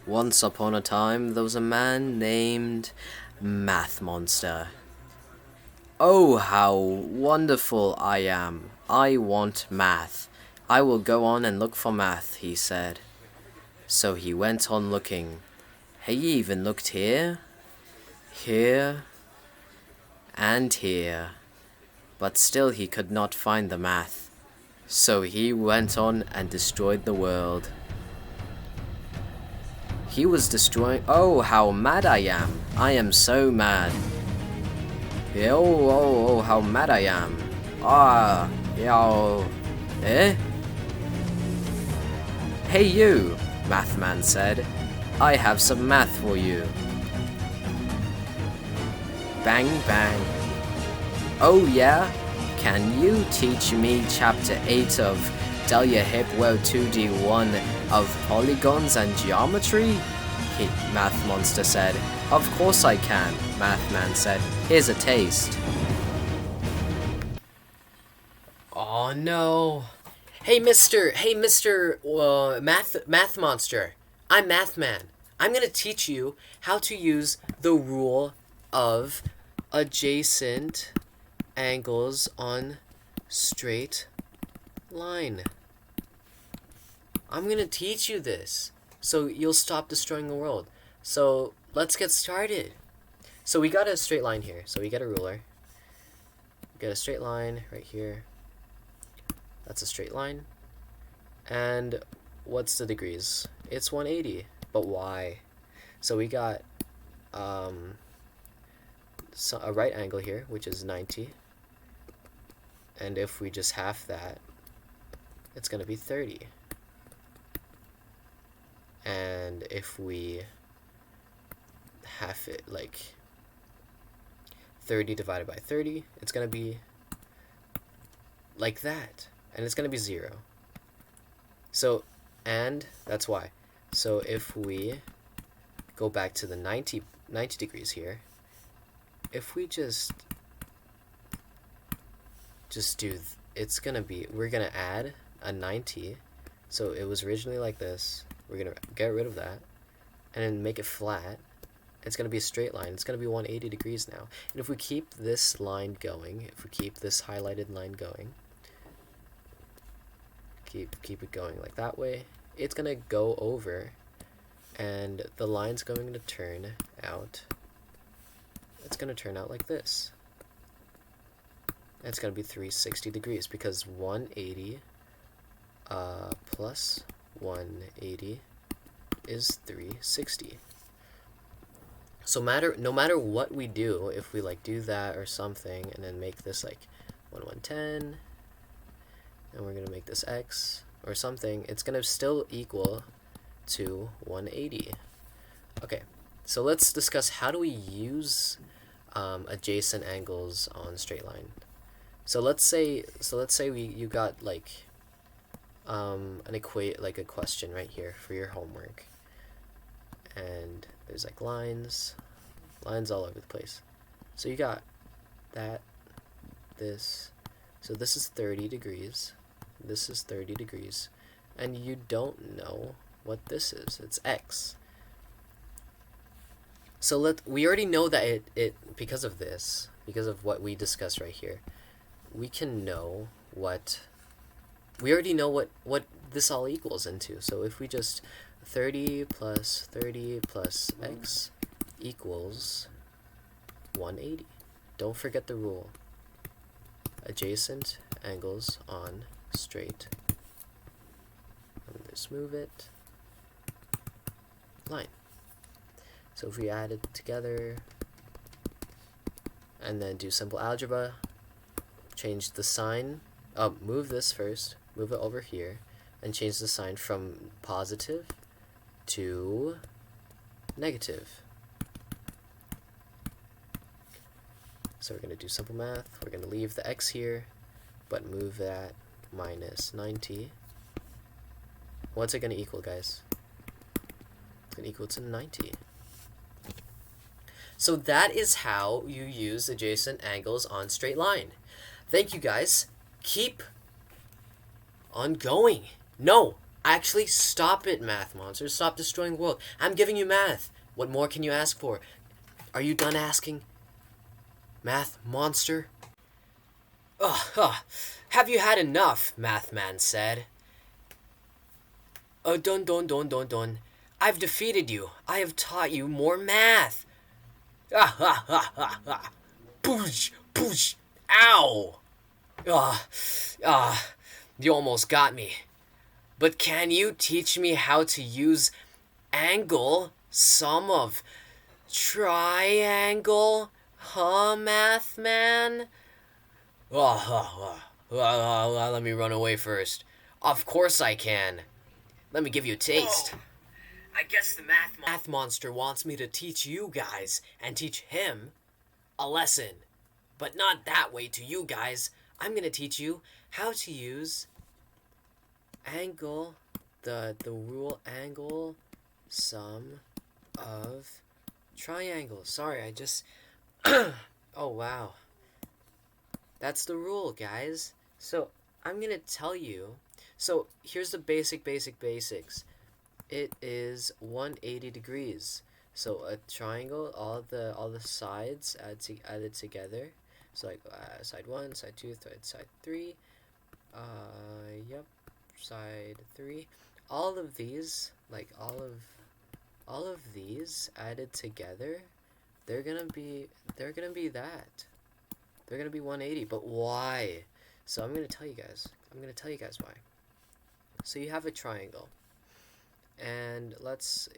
Once upon a time, there was a man named Math Monster. Oh, how wonderful I am. I want math. I will go on and look for math, he said. So he went on looking. He even looked here, here, and here. But still he could not find the math. So he went on and destroyed the world. He was destroying. Oh, how mad I am. I am so mad. Oh, how mad I am. Eh? Hey you, Mathman said. I have some math for you. Bang, bang. Oh yeah? Can you teach me chapter 8 of Delia Hip Well 2D1 of polygons and geometry? Math Monster said. Of course I can, Mathman said. Here's a taste. Oh no. Hey Mr. Math Monster. I'm Mathman. I'm gonna teach you how to use the rule of adjacent angles on straight line. I'm gonna teach you this so you'll stop destroying the world. So let's get started. So we got a straight line here. So we get a ruler. We got a straight line right here. That's a straight line. And what's the degrees? It's 180. But why? So we got a right angle here, which is 90. And if we just half that, it's going to be 30. And if we half it, like 30 divided by 30, it's going to be like that. And it's going to be 0. So, and that's why. So if we go back to the 90 degrees here, if we just do, it's going to be, we're going to add a 90. So it was originally like this. We're going to get rid of that and then make it flat. It's going to be a straight line. It's going to be 180 degrees now. And if we keep this line going, if we keep this highlighted line going, keep it going like that way, it's going to go over and the line's going to turn out, it's going to turn out like this. It's going to be 360 degrees because 180 plus 180 is 360. So no matter what we do, if we like do that or something and then make this like 110 and we're going to make this x or something, it's going to still equal to 180. Okay, so let's discuss how do we use adjacent angles on straight line. So let's say you got like a question right here for your homework, and there's like lines all over the place. So you got that, this, so this is 30 degrees, this is 30 degrees, and you don't know what this is. It's x. So we already know that it because of this, because of what we discussed right here, we can know we already know what this all equals into. So if we just 30 plus x equals 180. Don't forget the rule. Adjacent angles on straight. Just move it. Line. So if we add it together and then do simple algebra, change the sign, move this first, move it over here, and change the sign from positive to negative. So we're going to do simple math. We're going to leave the x here, but move that minus 90. What's it going to equal, guys? It's going to equal to 90. So that is how you use adjacent angles on straight line. Thank you, guys. Keep on going. No, Actually, stop it, math monster. Stop destroying the world. I'm giving you math. What more can you ask for? Are you done asking? Math monster? Ugh. Have you had enough? Mathman said. Dun. I've defeated you. I have taught you more math. Ha. Poosh. Ow. Ah. You almost got me. But can you teach me how to use angle, sum of triangle? Huh, math man? Let me run away first. Of course I can. Let me give you a taste. Oh, I guess the math monster wants me to teach you guys and teach him a lesson. But not that way to you guys. I'm going to teach you how to use angle, the rule angle, sum of triangles. Sorry, I just... Oh, wow. That's the rule, guys. So, I'm going to tell you. So, here's the basics. It is 180 degrees. So, a triangle, all the sides added together. So, like, side 1, side 2, side 3. Yep. Side 3. All of these, like, all of these added together, they're gonna be that. They're gonna be 180. But why? So I'm gonna tell you guys why. So you have a triangle, and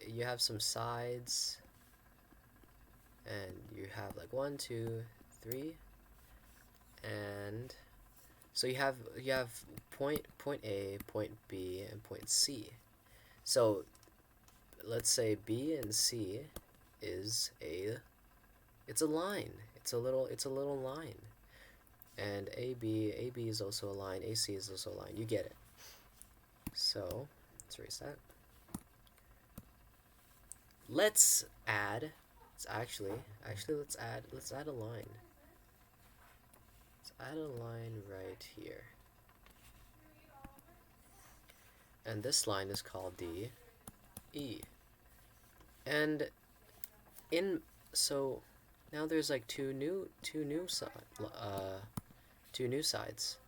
you have some sides, and you have like 1, 2, 3, and so you have point A, point B, and point C. So let's say B and C is it's a line. It's a little line. And AB is also a line. AC is also a line. You get it. So let's erase that. Let's add. Let's add a line. Let's add a line right here. And this line is called DE. And so now there's like two new sides,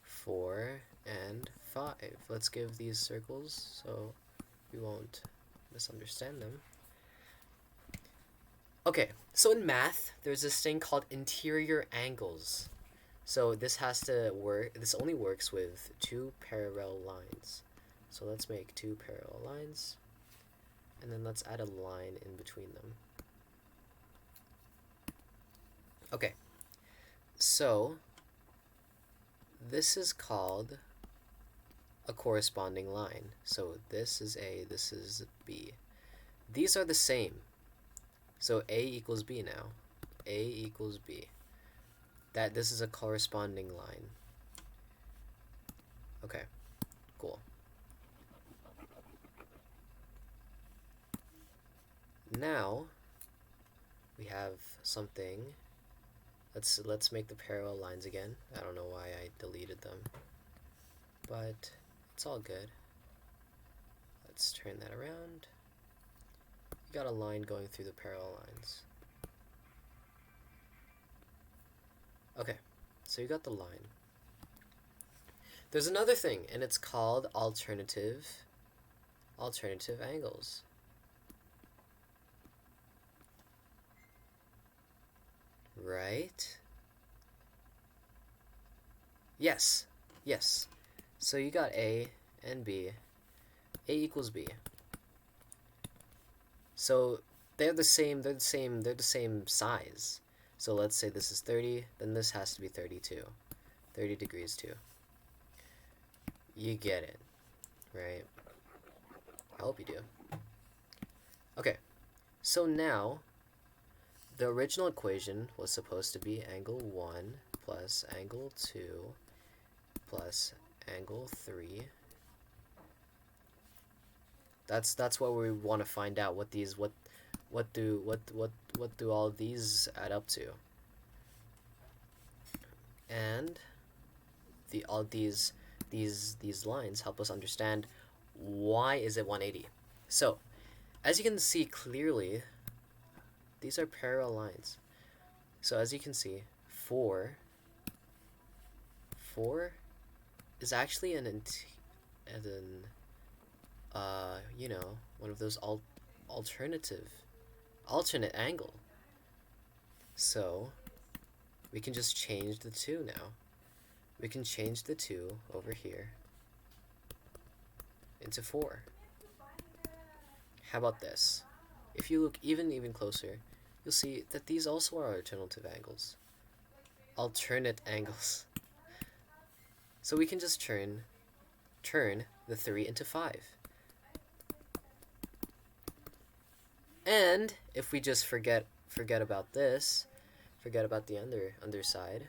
4 and 5. Let's give these circles so we won't misunderstand them. Okay, so in math, there's this thing called interior angles. So this only works with 2 parallel lines. So let's make 2 parallel lines, and then let's add a line in between them. Okay, so this is called a corresponding line. So this is A, this is B. These are the same. So A equals B now. A equals B. This is a corresponding line. Okay, cool. Now we have something. Let's make the parallel lines again. I don't know why I deleted them, but it's all good. Let's turn that around. You got a line going through the parallel lines. Okay, so you got the line. There's another thing, and it's called alternative angles. Right? Yes. So you got A and B. A equals B. So they're the same size. So let's say this is 30, then this has to be 32. 30 degrees too. You get it, right? I hope you do. Okay, so now the original equation was supposed to be angle 1 plus angle 2 plus angle 3. That's what we want to find out. What do all these add up to? And all these lines help us understand why is it 180? So, as you can see clearly, these are parallel lines. So as you can see, 4 is actually an one of those alternate angle. So we can just change the 2 now. We can change the 2 over here into 4. How about this? If you look even closer, you'll see that these also are alternative angles. Alternate angles. So we can just turn the 3 into 5. And if we just forget about this, forget about the underside,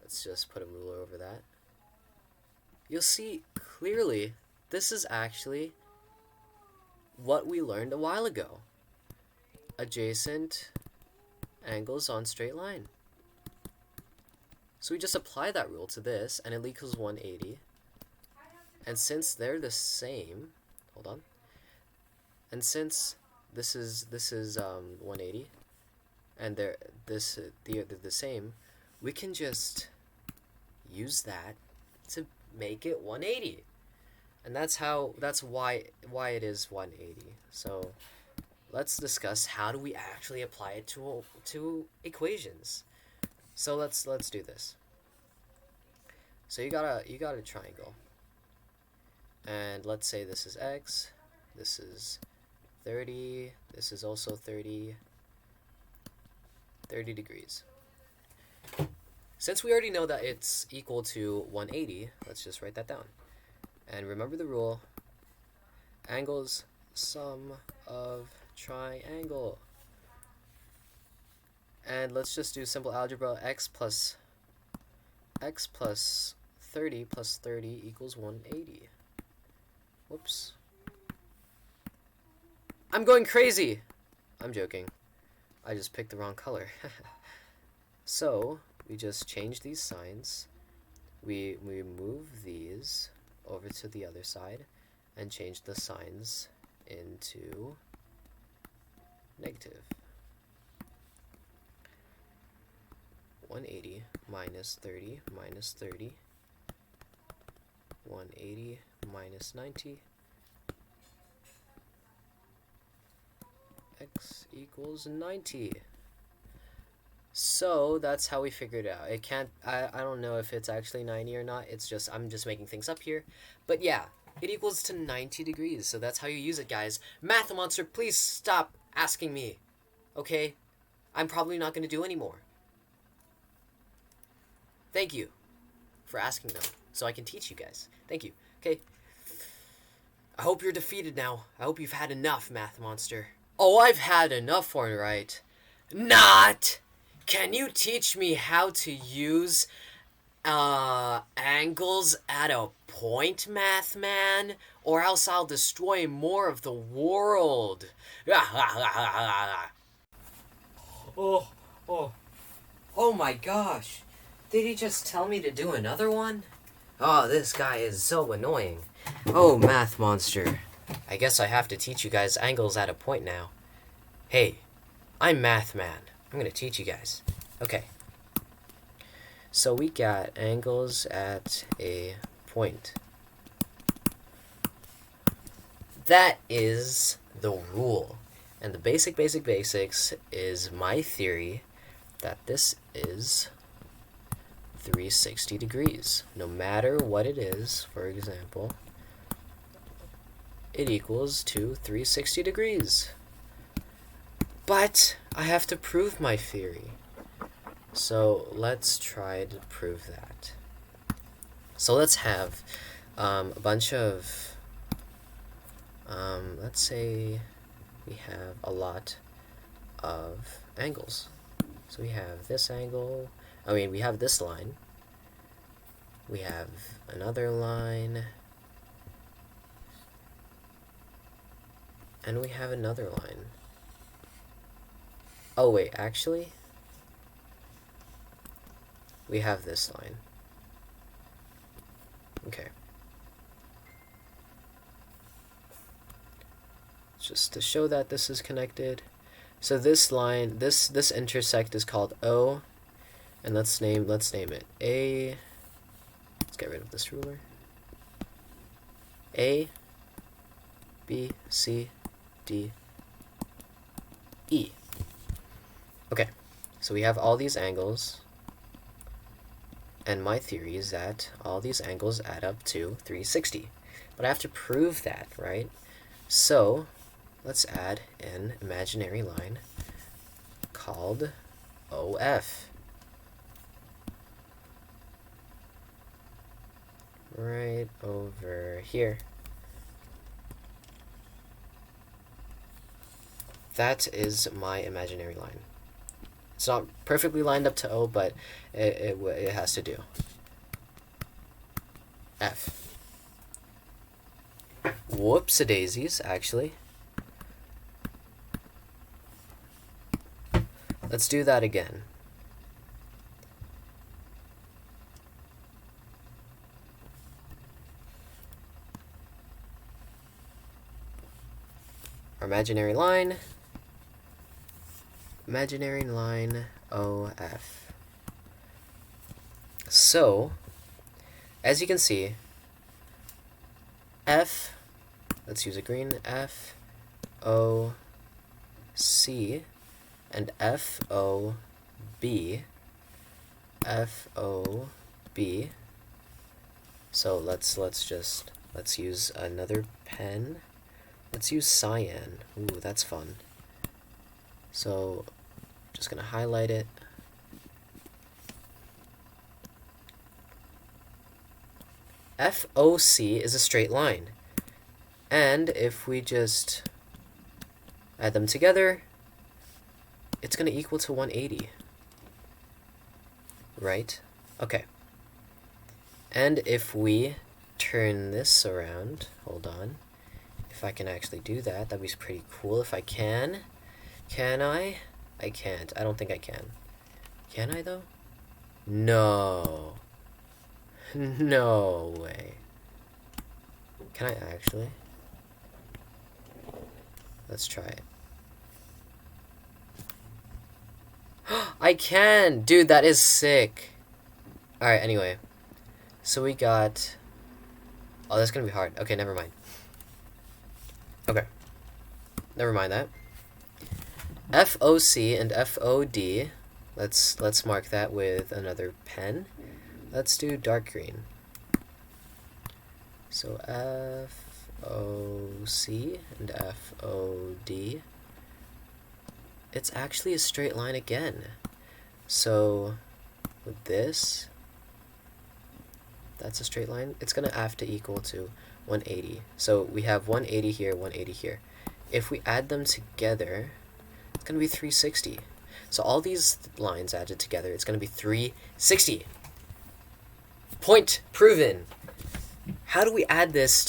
let's just put a ruler over that. You'll see clearly this is actually what we learned a while ago. Adjacent angles on straight line. So we just apply that rule to this, and it equals 180. And since they're the same, hold on. And since this is 180, and they're the same, we can just use that to make it 180. And that's why it is 180. So let's discuss how do we actually apply it to equations. So let's do this. So you got a triangle, and let's say this is x, this is 30, this is also 30 degrees. Since we already know that it's equal to 180, let's just write that down. And remember the rule: angles sum of triangle. And let's just do simple algebra. X plus 30 plus 30 equals 180. Whoops. I'm going crazy! I'm joking. I just picked the wrong color. So, we just change these signs. We move these over to the other side and change the signs into negative. 180 minus 30 minus 30. 180 minus 90. X equals 90. So that's how we figured it out. It can't, I don't know if it's actually 90 or not. It's just, I'm just making things up here. But yeah, it equals to 90 degrees. So that's how you use it, guys. Math Monster, please stop asking me. Okay? I'm probably not going to do anymore. Thank you for asking them so I can teach you guys. Thank you. Okay. I hope you're defeated now. I hope you've had enough, Math Monster. Oh, I've had enough, alright. Not! Can you teach me how to use angles at a point, Math Man? Or else I'll destroy more of the world. Oh my gosh. Did he just tell me to do another one? Oh, this guy is so annoying. Oh, Math Monster. I guess I have to teach you guys angles at a point now. Hey, I'm Math Man. I'm gonna teach you guys. Okay. So we got angles at a point. That is the rule. And the basics is my theory that this is 360 degrees. No matter what it is, for example, it equals to 360 degrees. But I have to prove my theory. So let's try to prove that. So let's have a bunch of, let's say we have a lot of angles. So we have this angle, we have this line, we have another line, and we have another line. Oh wait, actually, we have this line. Okay. just to show that this is connected. So this line, this intersect is called O, and let's name it A. Let's get rid of this ruler. A, B, C, D, E. Okay, so we have all these angles, and my theory is that all these angles add up to 360. But I have to prove that, right? So let's add an imaginary line called OF. Right over here. That is my imaginary line. It's not perfectly lined up to O, but it has to do. F. Whoops-a-daisies, actually. Let's do that again. Our imaginary line OF. So, as you can see, F, let's use a green, F, O, C, and F, O, B, F, O, B. So let's use another pen. Let's use cyan. Ooh, that's fun. So, just gonna highlight it. FOC is a straight line. And if we just add them together, it's gonna equal to 180. Right? Okay. And if we turn this around, hold on. If I can actually do that, that'd be pretty cool if I can. Can I? I can't. I don't think I can. Can I, though? No. No way. Can I actually? Let's try it. I can! Dude, that is sick. Alright, anyway. So we got... Oh, that's gonna be hard. Okay, never mind. Okay. Never mind that. FOC and FOD. Let's mark that with another pen. Let's do dark green. So FOC and FOD. It's actually a straight line again. So with this, that's a straight line. It's gonna have to equal to 180. So we have 180 here, 180 here. If we add them together, it's gonna be 360. So all these lines added together, it's gonna be 360. Point proven. How do we add this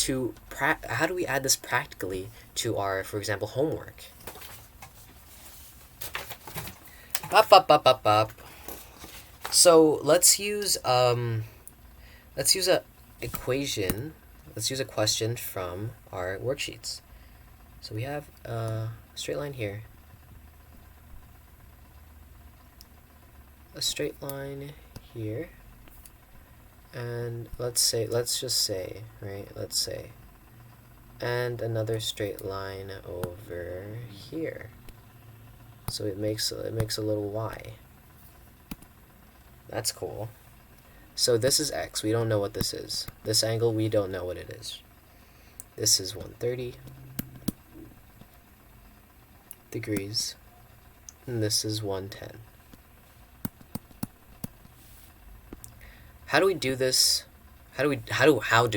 practically to our, for example, homework? So let's use a equation. Let's use a question from our worksheets. So we have a straight line here, a straight line here, and let's just say, and another straight line over here. So it makes a little y. That's cool. So this is x. We don't know what this is. This angle, we don't know what it is. This is 130 degrees, and this is 110. How do we do this? How do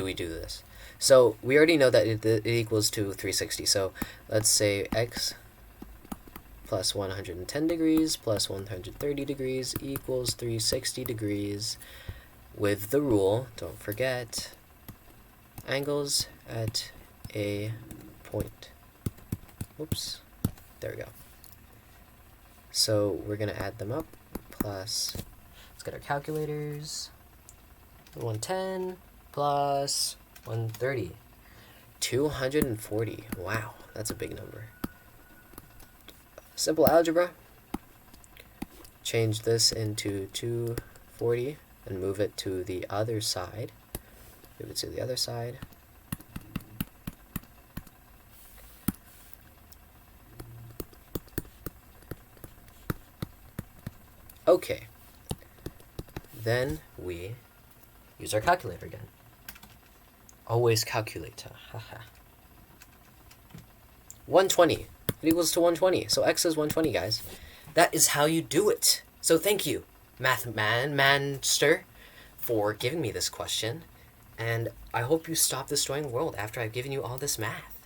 we do this? So we already know that it equals to 360. So let's say x plus 110 degrees plus 130 degrees equals 360 degrees. With the rule, don't forget, angles at a point. Whoops. There we go. So we're going to add them up. Plus, let's get our calculators. 110 plus 130. 240. Wow. that's a big number. Simple algebra. Change this into 240 and move it to the other side. Move it to the other side. Okay. Then we use our calculator again. Always calculator. Haha. 120. It equals to 120. So x is 120, guys. That is how you do it. So thank you, Manster, for giving me this question. And I hope you stop destroying the world after I've given you all this math.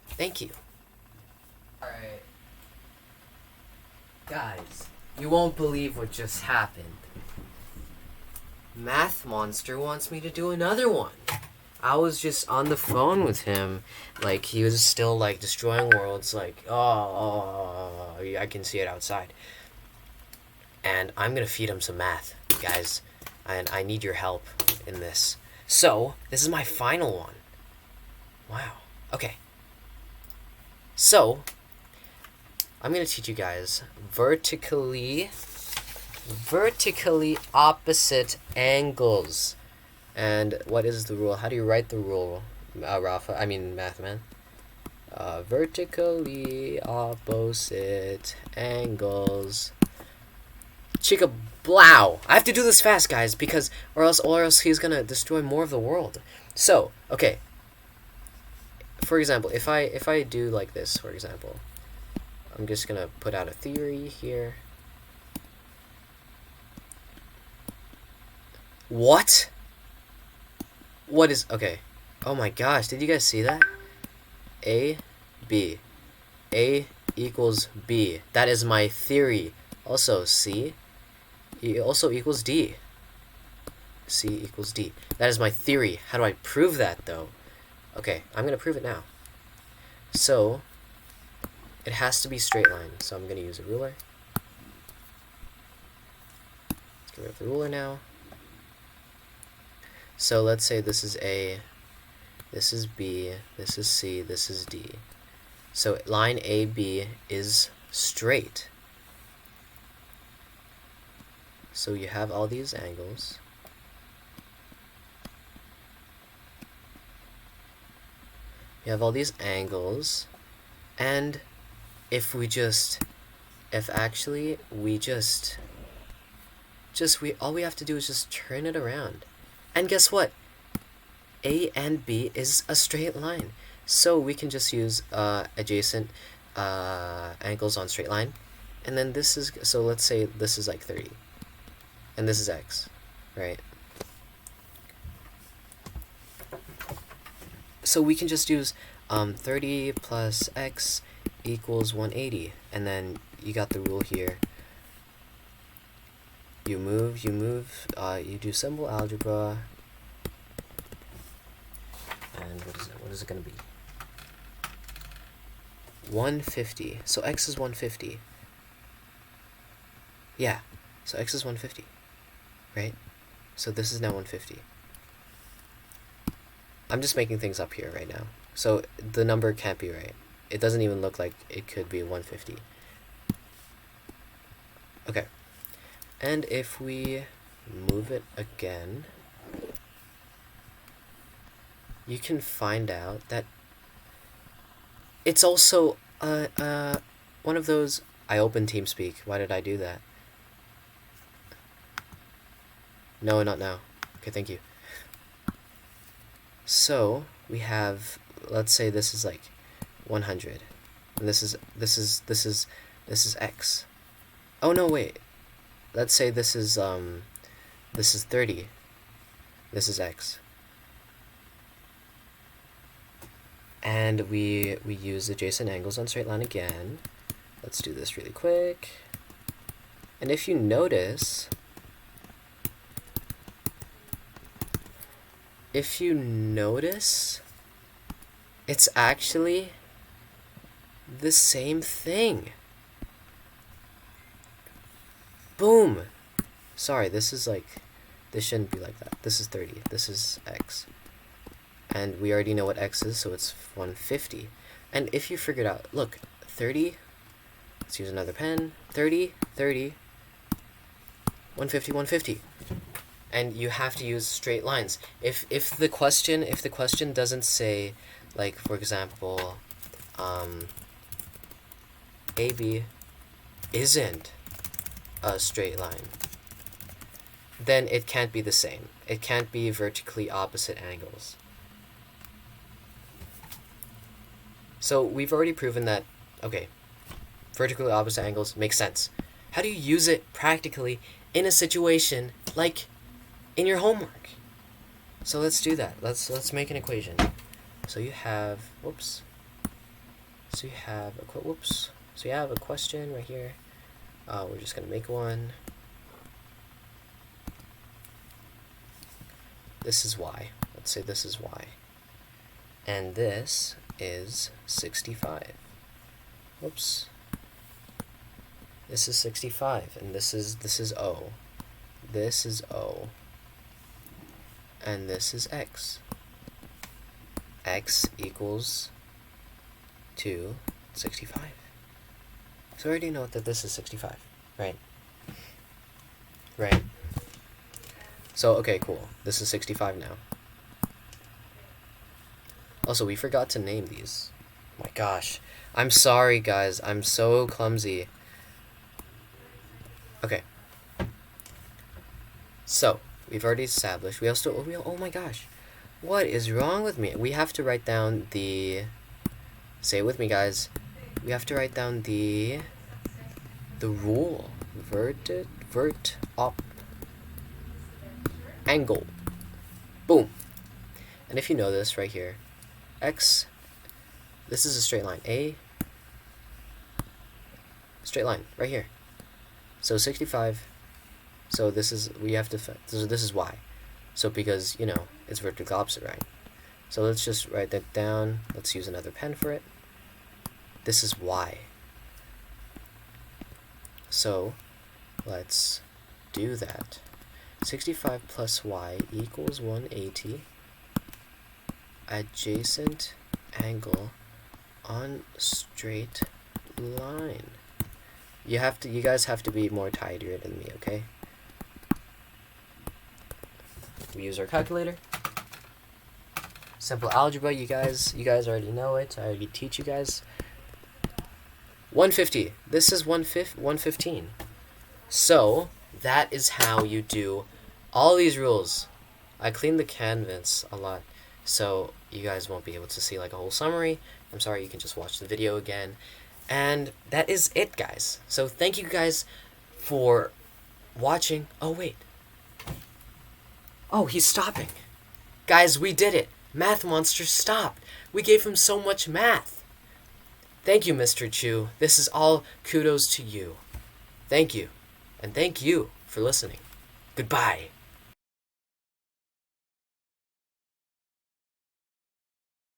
Thank you. Alright. Guys, you won't believe what just happened. Math Monster wants me to do another one. I was just on the phone with him, like he was still like destroying worlds, like I can see it outside. And I'm gonna feed him some math, guys, and I need your help in this. So this is my final one. Wow. Okay. So I'm gonna teach you guys vertically opposite angles. And what is the rule? How do you write the rule, Rafa? I mean, math man. Vertically opposite angles. Chica blow! I have to do this fast, guys, because or else he's gonna destroy more of the world. So, okay. For example, if I do like this, for example, I'm just gonna put out a theory here. What? What is, okay. Oh my gosh, did you guys see that? A, B. A equals B. That is my theory. Also, C also equals D. C equals D. That is my theory. How do I prove that, though? Okay, I'm going to prove it now. So, it has to be straight line. So I'm going to use a ruler. Let's get rid of the ruler now. So let's say this is A, this is B, this is C, this is D. So line AB is straight. So you have all these angles. You have all these angles, and if we all we have to do is just turn it around. And guess what? A and B is a straight line. So we can just use adjacent angles on straight line. And then this is, so let's say this is like 30. And this is x, right? So we can just use 30 plus x equals 180. And then you got the rule here. You move, you do simple algebra, and what is it going to be? 150, so x is 150. Yeah, so x is 150, right? So this is now 150. I'm just making things up here right now. So the number can't be right. It doesn't even look like it could be 150. Okay. And if we move it again, you can find out that it's also one of those. I opened TeamSpeak. Why did I do that? No, not now. Okay, thank you. So we have, let's say this is like 100, and this is x. Oh no, wait. Let's say this is 30. This is x. And we use adjacent angles on straight line again. Let's do this really quick. And if you notice, it's actually the same thing. Boom! Sorry, this shouldn't be like that. This is 30. This is x. And we already know what x is, so it's 150. And if you figured out, look, 30, let's use another pen, 30, 30, 150, 150. And you have to use straight lines. If the question doesn't say, like, for example, AB isn't a straight line, then it can't be the same. It can't be vertically opposite angles. So we've already proven that, okay, vertically opposite angles make sense. How do you use it practically in a situation like in your homework? So let's do that. Let's make an equation. So you have, whoops. So you have a whoops. So you have a question right here. We're just gonna make one. This is y. Let's say this is y. And this is 65. Whoops. This is 65, and this is O. This is O. And this is x. X equals 65. So I already know that this is 65, right? Right. So, okay, cool. This is 65 now. Also, we forgot to name these. Oh my gosh. I'm sorry, guys. I'm so clumsy. Okay. So, we've already established. Oh my gosh. What is wrong with me? We have to write down the... Say it with me, guys. We have to write down the rule. Vert op angle. Boom. And if you know this right here, x, this is a straight line. A, straight line right here. So 65. So this is, we have to, so this is y. So because, you know, it's vertically opposite, right? So let's just write that down. Let's use another pen for it. This is y. So let's do that. 65 plus y equals 180. Adjacent angle on straight line. You guys have to be more tidier than me, okay? We use our calculator. Simple algebra, you guys already know it. I already teach you guys. 150. This is 115. So that is how you do all these rules. I cleaned the canvas a lot, so you guys won't be able to see like a whole summary. I'm sorry, you can just watch the video again. And that is it, guys. So thank you guys for watching. Oh, wait. Oh, he's stopping. Guys, we did it. Math Monster stopped. We gave him so much math. Thank you, Mr. Chiu. This is all kudos to you. Thank you. And thank you for listening. Goodbye.